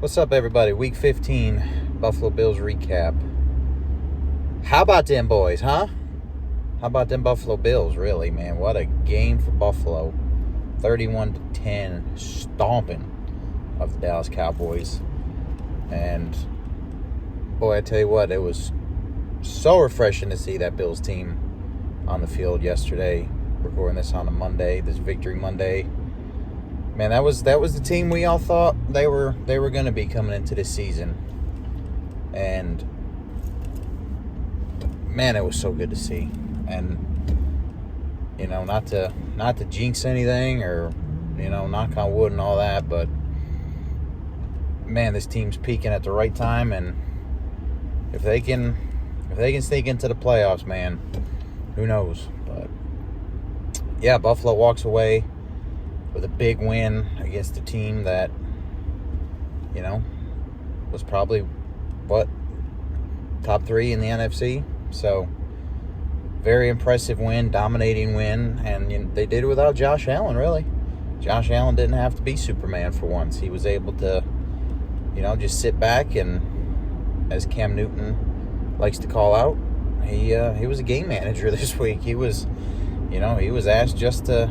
What's up, everybody? Week 15, Buffalo Bills recap. How about them boys, huh? How about them Buffalo Bills, really, man? What a game for Buffalo. 31-10 stomping of the Dallas Cowboys. And, boy, I tell you what, it was so refreshing to see that Bills team on the field yesterday. Recording this on a Monday, this Victory Monday. Man, that was the team we all thought they were going to be coming into this season. And man, it was so good to see. And not to jinx anything or knock on wood and all that, but man, this team's peaking at the right time, and if they can sneak into the playoffs, man, who knows? But yeah, Buffalo walks away with a big win against a team that, was probably, top 3 in the NFC. So, very impressive win, dominating win, and they did it without Josh Allen, really. Josh Allen didn't have to be Superman for once. He was able to, just sit back and, as Cam Newton likes to call out, he was a game manager this week. He was asked just to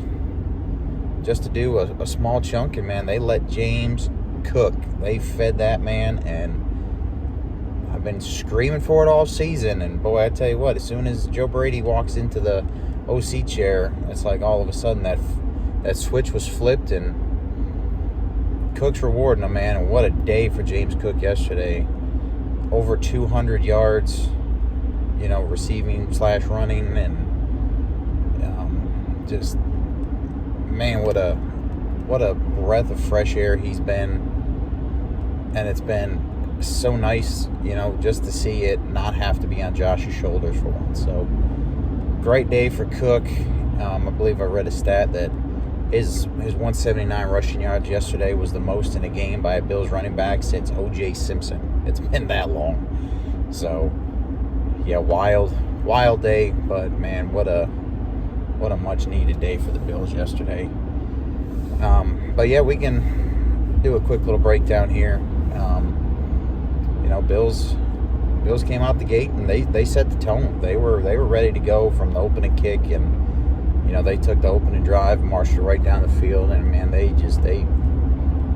do a small chunk, and man, they let James cook. They fed that man, and I've been screaming for it all season. And boy, I tell you what, as soon as Joe Brady walks into the OC chair, it's like all of a sudden that switch was flipped, and Cook's rewarding him, man. And what a day for James Cook yesterday. Over 200 yards, receiving / running, and just, man, what a breath of fresh air he's been. And it's been so nice, just to see it not have to be on Josh's shoulders for once. So, great day for Cook. I believe I read a stat that his 179 rushing yards yesterday was the most in a game by a Bills running back since O.J. Simpson. It's been that long. So, yeah, wild day. But, man, what a much-needed day for the Bills yesterday. But, yeah, we can do a quick little breakdown here. Bills came out the gate, and they set the tone. They were ready to go from the opening kick, and they took the opening drive and marched it right down the field, and man, they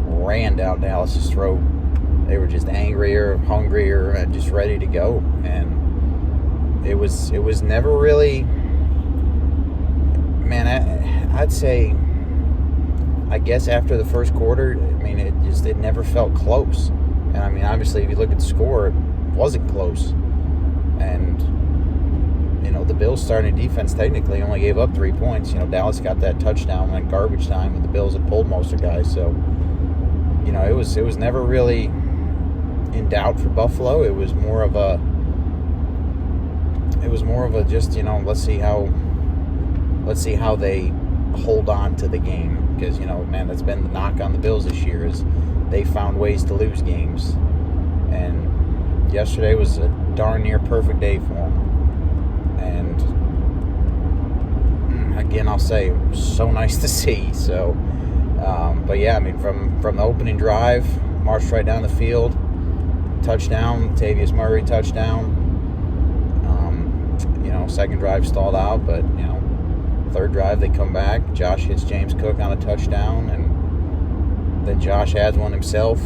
ran down Dallas's throat. They were just angrier, hungrier, and just ready to go. And it was never really, man, I'd say, I guess after the first quarter, I mean, it never felt close. And I mean, obviously, if you look at the score, it wasn't close. And, the Bills starting defense technically only gave up 3 points. Dallas got that touchdown in garbage time, and the Bills had pulled most of the guys. So, it was never really in doubt for Buffalo. It was more of a just, let's see how they hold on to the game. Because, man, that's been the knock on the Bills this year, is they found ways to lose games. And yesterday was a darn near perfect day for them. And again, I'll say, so nice to see. So, but yeah, I mean, from the opening drive, marched right down the field, touchdown, Latavius Murray touchdown. Second drive stalled out, but third drive they come back. Josh hits James Cook on a touchdown, and then Josh adds one himself.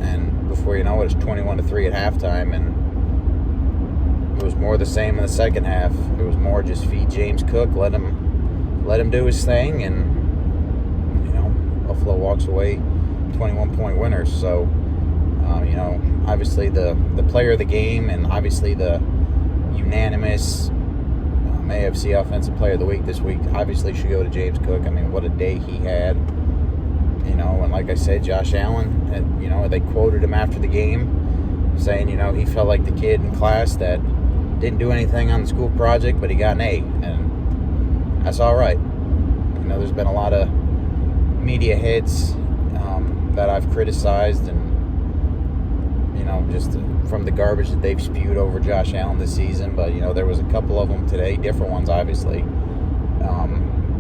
And before you know it, it's 21-3 at halftime, and it was more the same in the second half. It was more just feed James Cook, let him do his thing, and Buffalo walks away 21-point winners. So obviously the player of the game, and obviously the unanimous AFC Offensive Player of the Week this week obviously should go to James Cook. I mean, what a day he had. And like I said, Josh Allen, they quoted him after the game saying, he felt like the kid in class that didn't do anything on the school project, but he got an A, and that's all right. There's been a lot of media hits that I've criticized, and just from the garbage that they've spewed over Josh Allen this season. But there was a couple of them today, different ones obviously,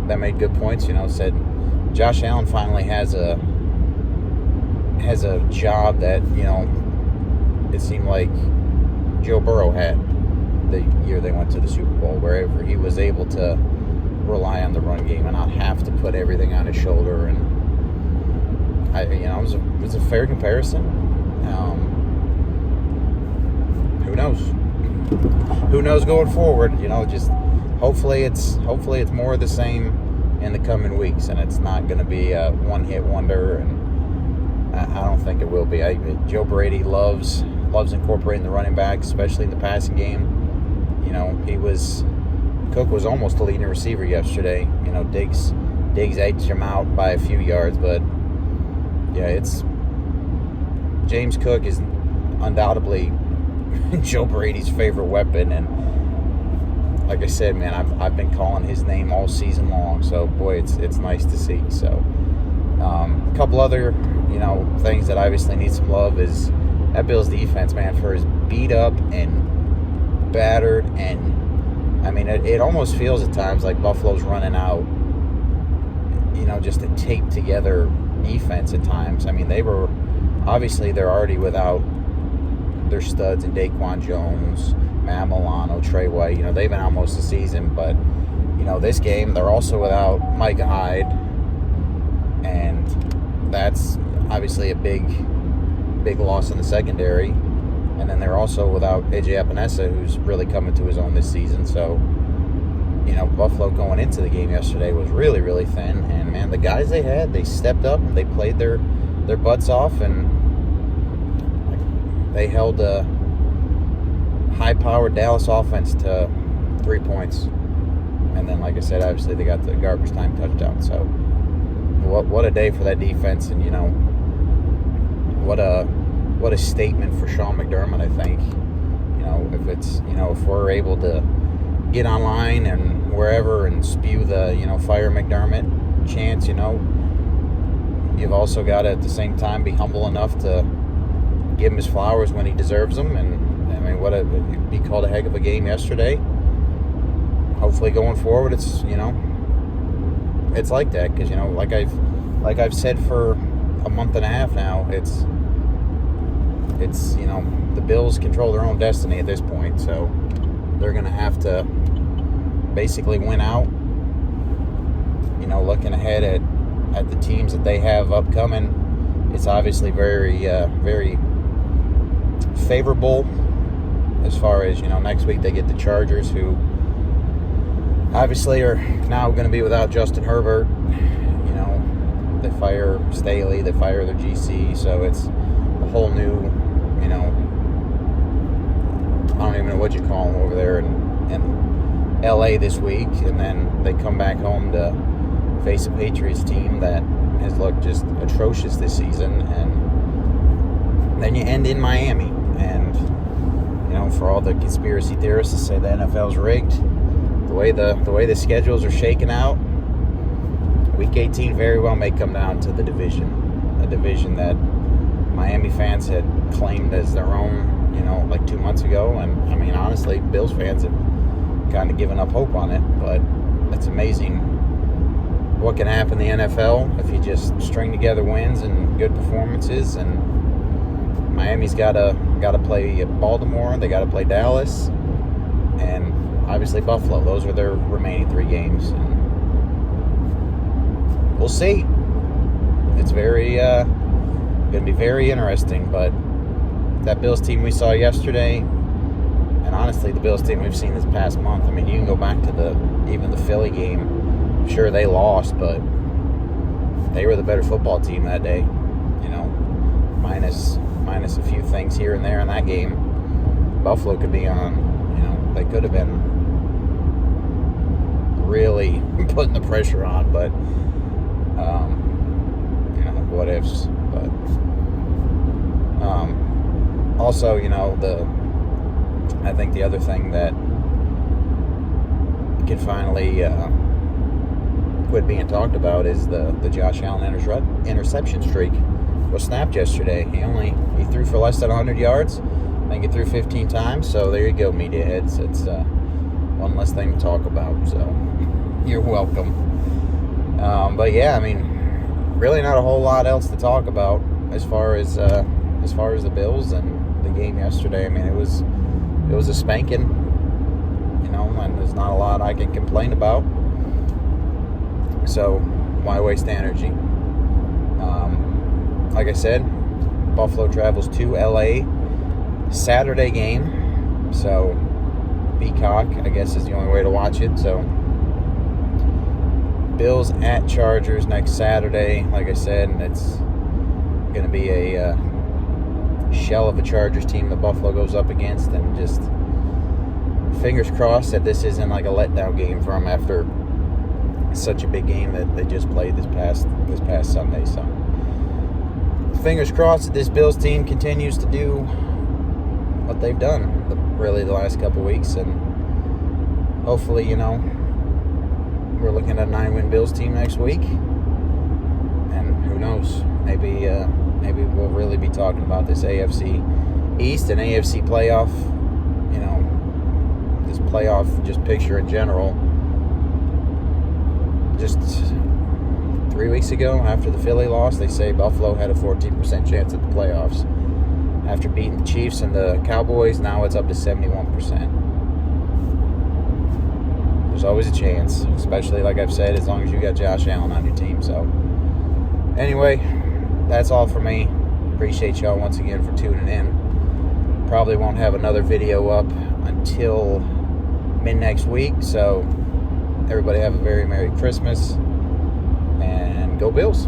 that made good points. Said Josh Allen finally has has a job that, it seemed like Joe Burrow had the year they went to the Super Bowl, wherever he was able to rely on the run game and not have to put everything on his shoulder. And it was a fair comparison. Who knows? Who knows going forward? Just hopefully it's more of the same in the coming weeks, and it's not going to be a one-hit wonder. And I don't think it will be. Joe Brady loves incorporating the running back, especially in the passing game. Cook was almost the leading receiver yesterday. Diggs edged him out by a few yards, but yeah, James Cook is undoubtedly Joe Brady's favorite weapon, and like I said, man, I've been calling his name all season long. So boy, it's nice to see. So a couple other things that obviously need some love is that Bills defense, man, for as beat up and battered, and I mean it almost feels at times like Buffalo's running out, just a taped together defense at times. I mean, they're already without their studs in Daquan Jones, Matt Milano, Trey White. They've been out most of the season, but this game they're also without Micah Hyde, and that's obviously a big loss in the secondary. And then they're also without AJ Epinesa, who's really coming to his own this season. So Buffalo going into the game yesterday was really, really thin. And man, the guys they stepped up and they played their butts off, and they held a high-powered Dallas offense to 3 points. And then, like I said, obviously they got the garbage time touchdown. So what a day for that defense, and what a statement for Sean McDermott. I think if we're able to get online and wherever and spew the fire McDermott chants, you've also got to at the same time be humble enough to give him his flowers when he deserves them. And I mean, he called a heck of a game yesterday. Hopefully going forward, it's it's like that, because like I've said for a month and a half now, it's the Bills control their own destiny at this point, so they're gonna have to basically win out. Looking ahead at the teams that they have upcoming, it's obviously very very favorable as far as next week they get the Chargers, who obviously are now going to be without Justin Herbert. They fire Staley, they fire their GC, so it's a whole new, I don't even know what you call them over there in LA this week. And then they come back home to face a Patriots team that has looked just atrocious this season, and then you end in Miami. And for all the conspiracy theorists to say the NFL's rigged, the way the schedules are shaking out, Week 18 very well may come down to the division, a division that Miami fans had claimed as their own, like 2 months ago. And I mean, honestly, Bills fans have kind of given up hope on it. But it's amazing what can happen in the NFL if you just string together wins and good performances. And Miami's got to play Baltimore, they got to play Dallas, and obviously Buffalo. Those are their remaining 3 games. And we'll see. It's going to be very interesting. But that Bills team we saw yesterday, and honestly the Bills team we've seen this past month, I mean, you can go back to even the Philly game. Sure, they lost, but they were the better football team that day. Minus a few things here and there in that game. Buffalo could be on, they could have been really putting the pressure on, but what ifs. But also, I think the other thing that can finally quit being talked about is the Josh Allen interception streak was snapped yesterday. He threw for less than 100 yards. I think he threw 15 times. So there you go, media heads. It's one less thing to talk about. So you're welcome. But yeah, I mean, really not a whole lot else to talk about as far as the Bills and the game yesterday, I mean, it was a spanking, and there's not a lot I can complain about. So why waste energy? Like I said, Buffalo travels to LA Saturday game, so Peacock, I guess, is the only way to watch it. So Bills at Chargers next Saturday. Like I said, it's going to be a shell of a Chargers team that Buffalo goes up against, and just fingers crossed that this isn't like a letdown game for them after such a big game that they just played this past Sunday. So fingers crossed that this Bills team continues to do what they've done really the last couple weeks, and hopefully, we're looking at a 9-win Bills team next week, and who knows, maybe we'll really be talking about this AFC East and AFC playoff, this playoff just picture in general. Just 3 weeks ago, after the Philly loss, they say Buffalo had a 14% chance at the playoffs. After beating the Chiefs and the Cowboys, now it's up to 71%. There's always a chance, especially, like I've said, as long as you got Josh Allen on your team. So, anyway, that's all for me. Appreciate y'all once again for tuning in. Probably won't have another video up until mid-next week, so everybody have a very Merry Christmas, and go Bills.